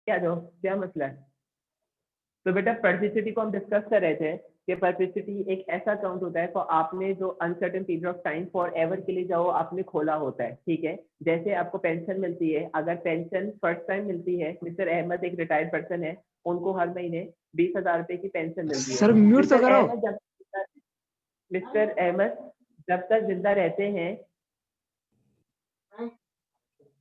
क्या जाओ, क्या मसला है? तो बेटा परप्लेक्सिटी को हम डिस्कस कर रहे थे कि परप्लेक्सिटी एक ऐसा अकाउंट होता है तो आपने जो uncertain period of time for ever के लिए जाओ आपने खोला होता है, ठीक है। जैसे आपको पेंशन मिलती है, अगर पेंशन फर्स्ट टाइम मिलती है, मिस्टर अहमद एक रिटायर्ड पर्सन है, उनको हर महीने 20,000 रुपए की पेंशन मिलती है। सर म्यूट तो मिस्टर करो। अहमद जब तक जिंदा रहते हैं,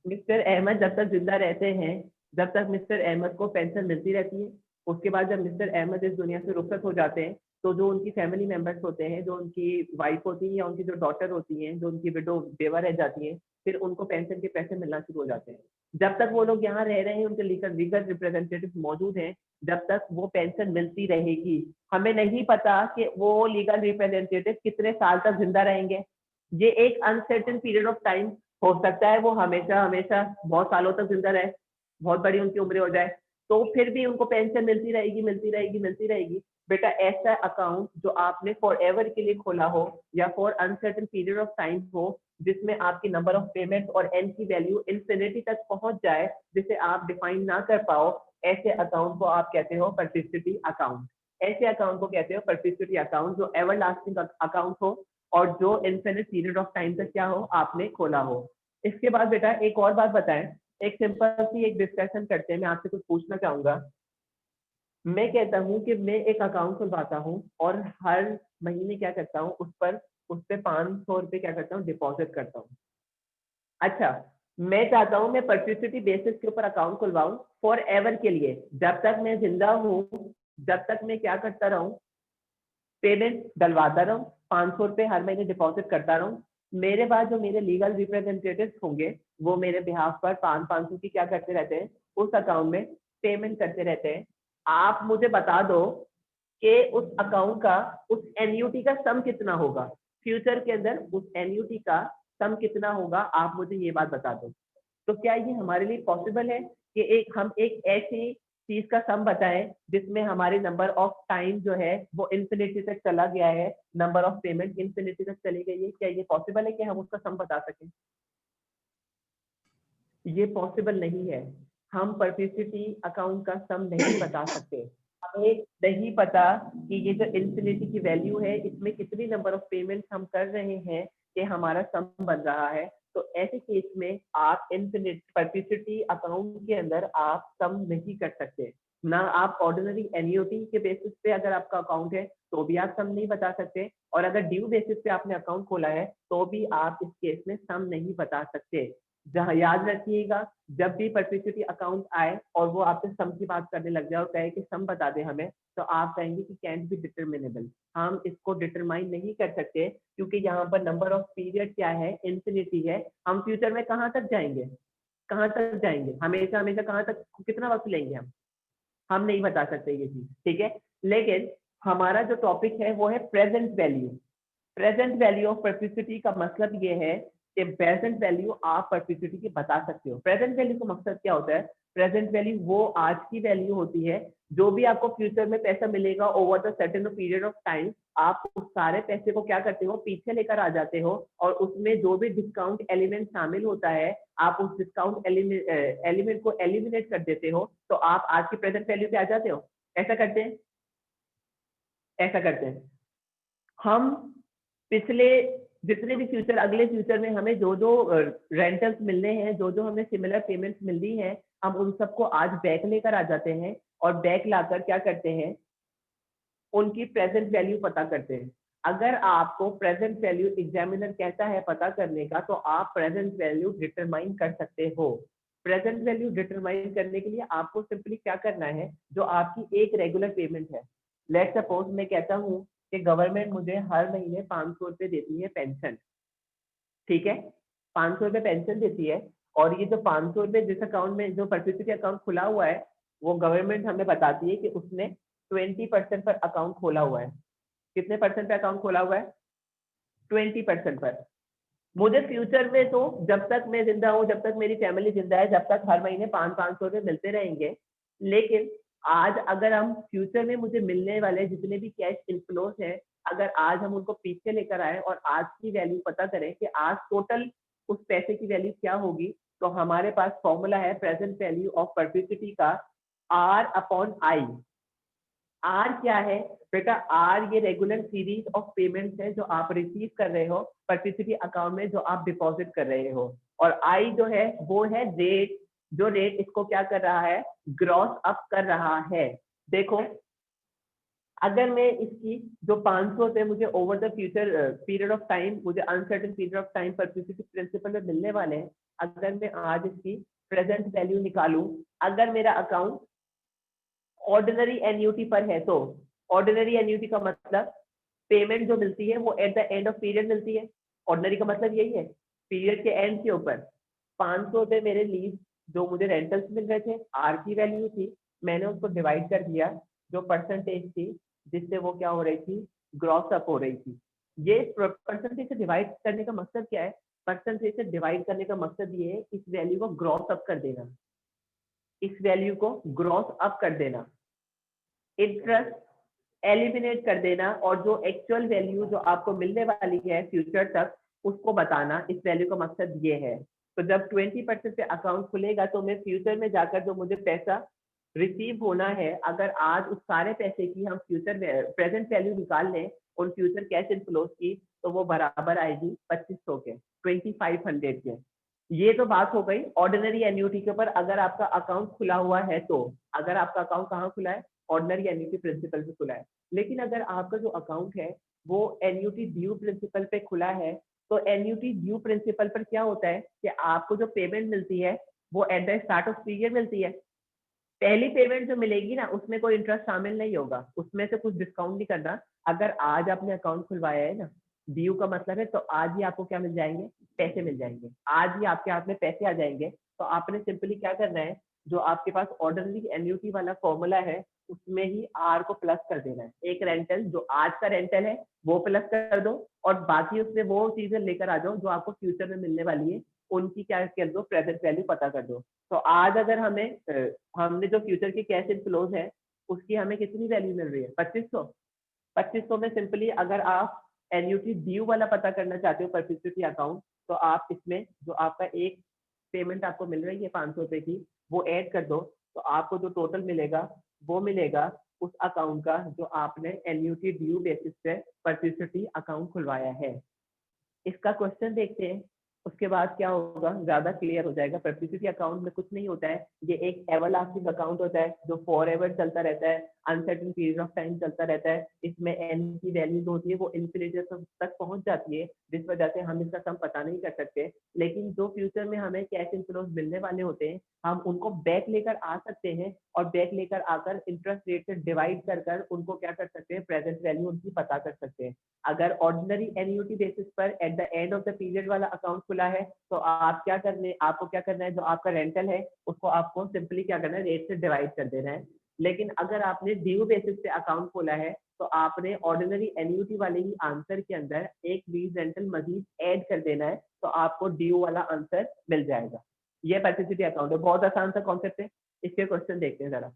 मिस्टर अहमद जब तक जिंदा रहते हैं, जब तक मिस्टर अहमद को पेंशन मिलती रहती है। उसके बाद जब मिस्टर अहमद इस दुनिया से रुखसत हो जाते हैं तो जो उनकी फैमिली मेंबर्स होते हैं, जो उनकी वाइफ होती है या उनकी जो डॉटर होती है, जो उनकी विडो बेवा रह जाती है, फिर उनको पेंशन के पैसे मिलना शुरू हो जाते हैं। जब तक वो लोग यहाँ रह रहे हैं, उनके लीगल रिप्रेजेंटेटिव मौजूद हैं, जब तक वो पेंशन मिलती रहेगी। हमें नहीं पता कि वो लीगल रिप्रेजेंटेटिव कितने साल तक जिंदा रहेंगे। ये एक अनसर्टेन पीरियड ऑफ टाइम हो सकता है, वो हमेशा हमेशा बहुत सालों तक जिंदा रहे, बहुत बड़ी उनकी उम्र हो जाए, तो फिर भी उनको पेंशन मिलती रहेगी, मिलती रहेगी, मिलती रहेगी। बेटा ऐसा अकाउंट जो आपने फॉर एवर के लिए खोला हो या for uncertain period of time हो, जिसमें आपकी नंबर ऑफ पेमेंट और एन की वैल्यू इंफिनिटी तक पहुंच जाए, जिसे आप डिफाइन ना कर पाओ, ऐसे अकाउंट को आप कहते हो परप्लेक्सिटी अकाउंट। ऐसे अकाउंट को कहते हो परप्लेक्सिटी अकाउंट, जो एवर लास्टिंग अकाउंट हो और जो इनफिनिट पीरियड ऑफ टाइम तक क्या हो, आपने खोला हो। इसके बाद बेटा एक और बात बताएं, एक सिंपल सी एक डिस्कशन करते हैं। मैं आपसे कुछ पूछना चाहूंगा। मैं कहता हूं कि मैं एक अकाउंट खुलवाता हूं और हर महीने क्या करता हूं, उस पे 500 रुपए क्या करता हूं, डिपॉजिट करता हूं। अच्छा, मैं चाहता हूं मैं परपेचुइटी बेसिस के ऊपर अकाउंट खुलवाऊं फॉर एवर के लिए, जब तक मैं जिंदा हूं, जब तक मैं क्या करता रहूं, पेमेंट डलवाता रहूं, 500 रुपए हर महीने डिपॉजिट करता रहूं। मेरे बाद जो मेरे लीगल रिप्रेजेंटेटिव होंगे, वो मेरे बिहाफ पर 500 की क्या करते रहते हैं, उस अकाउंट में पेमेंट करते रहते हैं। आप मुझे बता दो कि उस अकाउंट का, उस एन्युटी का सम कितना होगा फ्यूचर के अंदर, उस एन्युटी का सम कितना होगा, आप मुझे ये बात बता दो। तो क्या ये हमारे लिए पॉसिबल है कि हम एक ऐसी चीज का सम बताएं जिसमें हमारी नंबर ऑफ टाइम जो है वो इंफिनिटी तक चला गया है, नंबर ऑफ पेमेंट इंफिनिटी तक चली गई है? क्या ये पॉसिबल है कि हम उसका सम बता सकें? ये पॉसिबल नहीं है। हम परप्लेक्सिटी अकाउंट का सम नहीं बता सकते। हमें नहीं पता कि ये जो इंफिनिटी की वैल्यू है, इसमें कितनी नंबर ऑफ पेमेंट हम कर रहे हैं कि हमारा सम बन रहा है। तो ऐसे केस में आप इनफिनिट परप्लेक्सिटी अकाउंट के अंदर आप सम नहीं कर सकते। ना आप ऑर्डिनरी एन्युटी के बेसिस पे अगर आपका अकाउंट है तो भी आप सम नहीं बता सकते, और अगर ड्यू बेसिस पे आपने अकाउंट खोला है तो भी आप इस केस में सम नहीं बता सकते। जहाँ याद रखिएगा, जब भी परप्लेक्सिटी अकाउंट आए और वो आपसे सम की बात करने लग जाए और कहे कि सम बता दे हमें, तो आप कहेंगे कि कैंट बी डिटरमिनेबल, हम इसको डिटरमाइन नहीं कर सकते, क्योंकि यहाँ पर नंबर ऑफ पीरियड क्या है, इंफिनिटी है। हम फ्यूचर में कहाँ तक जाएंगे, कहाँ तक जाएंगे, हमेशा हमेशा कहाँ तक, कितना वक्त लेंगे हम नहीं बता सकते ये चीज, ठीक है। लेकिन हमारा जो टॉपिक है वो है present value. Present value of perplexity का मतलब ये है कि प्रेजेंट वैल्यू आप परप्लेक्सिटी की बता सकते हो। प्रेजेंट वैल्यू का मकसद क्या होता है? प्रेजेंट वैल्यू वो आज की वैल्यू होती है, जो भी आपको फ्यूचर में पैसा मिलेगा over the certain period of time, आप उस सारे पैसे को क्या करते हो, पीछे लेकर आ जाते हो, और उसमें जो भी डिस्काउंट एलिमेंट शामिल होता है, आप उस डिस्काउंट एलिमेंट को एलिमिनेट कर देते हो, तो आप आज की प्रेजेंट वैल्यू पे आ जाते हो। ऐसा करते हैं, ऐसा करते हैं हम। पिछले जितने भी फ्यूचर, अगले फ्यूचर में हमें जो जो रेंटल्स मिलने हैं, जो जो हमें सिमिलर पेमेंट्स मिलनी है, हम उन सबको आज बैक लेकर आ जाते हैं, और बैक लाकर क्या करते हैं, उनकी प्रेजेंट वैल्यू पता करते हैं। अगर आपको प्रेजेंट वैल्यू एग्जामिनर कहता है पता करने का, तो आप प्रेजेंट वैल्यू डिटरमाइन कर सकते हो। प्रेजेंट वैल्यू डिटरमाइन करने के लिए आपको सिंपली क्या करना है, जो आपकी एक रेगुलर पेमेंट है। लेट सपोज मैं कहता हूँ कि गवर्नमेंट मुझे हर महीने 500 रुपए देती है पेंशन, ठीक है, 500 रुपए पेंशन देती है, और ये जो 500 रुपए जिस अकाउंट में, जो परपेचुइटी अकाउंट खुला हुआ है, वो गवर्नमेंट हमें बताती है कि उसने 20% पर अकाउंट खोला हुआ है। कितने परसेंट पे अकाउंट खोला हुआ है? 20% पर। मुझे फ्यूचर में तो जब तक मैं जिंदा हूँ, जब तक मेरी फैमिली जिंदा है, जब तक हर महीने 500 रुपए मिलते रहेंगे। लेकिन आज अगर हम फ्यूचर में मुझे मिलने वाले जितने भी कैश इनफ्लोस है, अगर आज हम उनको पीछे लेकर आए और आज की वैल्यू पता करें कि आज टोटल उस पैसे की वैल्यू क्या होगी, तो हमारे पास फॉर्मूला है प्रेजेंट वैल्यू ऑफ परपेचुइटी का, आर अपॉन आई। आर क्या है बेटा? आर ये रेगुलर सीरीज ऑफ पेमेंट्स है जो आप रिसीव कर रहे हो परपेचुइटी अकाउंट में, जो आप डिपॉजिट कर रहे हो। और आई जो है वो है रेट, जो रेट इसको क्या कर रहा है? ग्रॉस अप कर रहा है। देखो, अगर मैं इसकी जो 500 रुपए मुझे over the future period of time, मुझे uncertain period of time perpetuity principal में मिलने वाले हैं, अगर मैं आज इसकी प्रेजेंट वैल्यू निकालूं, अगर मेरा अकाउंट ऑर्डिनरी एन्यूटी पर है, तो ऑर्डिनरी एन्यूटी का मतलब पेमेंट जो मिलती है वो at the end of period मिलती है। ऑर्डिनरी का मतलब यही है, पीरियड के एंड के ऊपर। 500 रुपए मेरे लीज जो मुझे रेंटल्स मिल रहे थे, आर की वैल्यू थी, मैंने उसको डिवाइड कर दिया, जो परसेंटेज थी जिससे वो क्या हो रही थी? ग्रॉस अप हो रही थी। ये परसेंटेज से डिवाइड करने का मकसद क्या है? परसेंटेज से डिवाइड करने का मकसद ये है इस वैल्यू को ग्रॉस अप कर देना, इस वैल्यू को ग्रॉस अप कर देना, इंटरेस्ट एलिमिनेट कर देना, और जो एक्चुअल वैल्यू जो आपको मिलने वाली है फ्यूचर तक, उसको बताना। इस वैल्यू का मकसद ये है। तो जब 20% पे अकाउंट खुलेगा तो मैं फ्यूचर में जाकर जो मुझे पैसा रिसीव होना है, अगर आज उस सारे पैसे की हम फ्यूचर प्रेजेंट वैल्यू निकाल लें उन फ्यूचर कैश इनफ्लोज की, तो वो बराबर आएगी 2500 के, 2500 के। ये तो बात हो गई ऑर्डिनरी एन्यूटी के ऊपर, अगर आपका अकाउंट खुला हुआ है तो। अगर आपका अकाउंट कहाँ खुला है? ऑर्डिनरी एन्यूटी प्रिंसिपल पे खुला है। लेकिन अगर आपका जो अकाउंट है वो एन्यूटी ड्यू प्रिंसिपल पे खुला है, तो एन्यूटी ड्यू प्रिंसिपल पर क्या होता है कि आपको जो पेमेंट मिलती है वो at the start of period मिलती है। पहली पेमेंट जो मिलेगी ना, उसमें कोई इंटरेस्ट शामिल नहीं होगा, उसमें से कुछ डिस्काउंट नहीं करना। अगर आज आपने अकाउंट खुलवाया है ना, ड्यू का मतलब है तो आज ही आपको क्या मिल जाएंगे? पैसे मिल जाएंगे, आज ही आपके हाथ में पैसे आ जाएंगे। तो आपने सिंपली क्या करना है, जो आपके पास ऑर्डिनरी एन्यूटी वाला फॉर्मूला है उसमें ही आर को प्लस कर देना है। एक रेंटल जो आज का रेंटल है वो प्लस कर दो, और बाकी उसमें वो चीजें लेकर आ जाओ जो आपको फ्यूचर में मिलने वाली है, उनकी क्या कर दो? प्रेजेंट वैल्यू पता कर दो। तो आज अगर हमें हमने जो फ्यूचर की कैश इनफ्लोज है उसकी हमें कितनी वैल्यू मिल रही है? 2500। 2500 में सिंपली अगर आप एन्यूटी ड्यू वाला पता करना चाहते हो परपेचुइटी अकाउंट, तो आप इसमें जो आपका एक पेमेंट आपको मिल रही है 500 रुपए की, वो ऐड कर दो, तो आपको जो टोटल मिलेगा वो मिलेगा उस अकाउंट का जो आपने एन्यूटी ड्यू बेसिस पे परपेचुइटी अकाउंट खुलवाया है। इसका क्वेश्चन देखते हैं, उसके बाद क्या होगा ज्यादा क्लियर हो जाएगा। परपेचुइटी अकाउंट में कुछ नहीं होता है, ये एक एवरलास्टिंग अकाउंट होता है जो फॉर एवर चलता रहता है, अनसर्टेन पीरियड ऑफ टाइम चलता रहता है। इसमें एन की वैल्यू जो होती है वो इन्फिनिटी तक पहुंच जाती है, जिस वजह से हम इसका सम पता नहीं कर सकते। लेकिन जो फ्यूचर में हमें कैश इनफ्लोज मिलने वाले होते हैं, हम उनको बैक लेकर आ सकते हैं, और बैक लेकर आकर इंटरेस्ट रेट से डिवाइड कर कर उनको क्या कर सकते हैं? प्रेजेंट वैल्यू उनकी पता कर सकते हैं। अगर ऑर्डिनरी एन्यूटी बेसिस पर at the end of the period वाला अकाउंट खुला है, तो आपको क्या करना है, जो आपका रेंटल है उसको आपको सिंपली क्या करना है? रेट से डिवाइड कर देना है। लेकिन अगर आपने ड्यू बेसिस पे अकाउंट खोला है, तो आपने ऑर्डिनरी एन्यूटी वाले ही आंसर के अंदर एक लीज रेंटल मजीद ऐड कर देना है, तो आपको ड्यू वाला आंसर मिल जाएगा। ये परपेचुइटी अकाउंट है, बहुत आसान सा कॉन्सेप्ट है। इसके क्वेश्चन देखते हैं जरा।